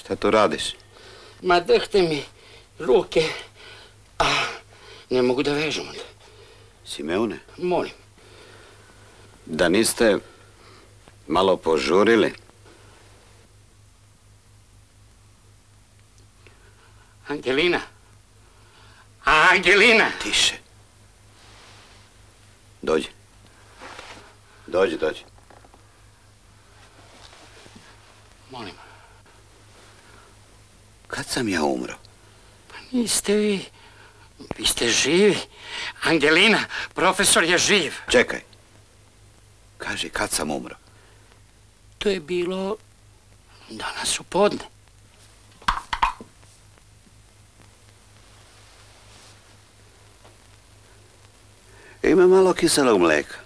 Šta tu radiš? Ma drhte mi ruke, a ne mogu da vežem onda. Simeone? Molim. Da niste malo požurili? Angelina? Angelina! Tiše. Dođi. Dođi. Molim. Kad sam ja umro? Pa niste vi. Vi ste živi. Angelina, profesor je živ. Čekaj. Kaži, kad sam umro? To je bilo danas u podne. Ima malo kiselog mlijeka.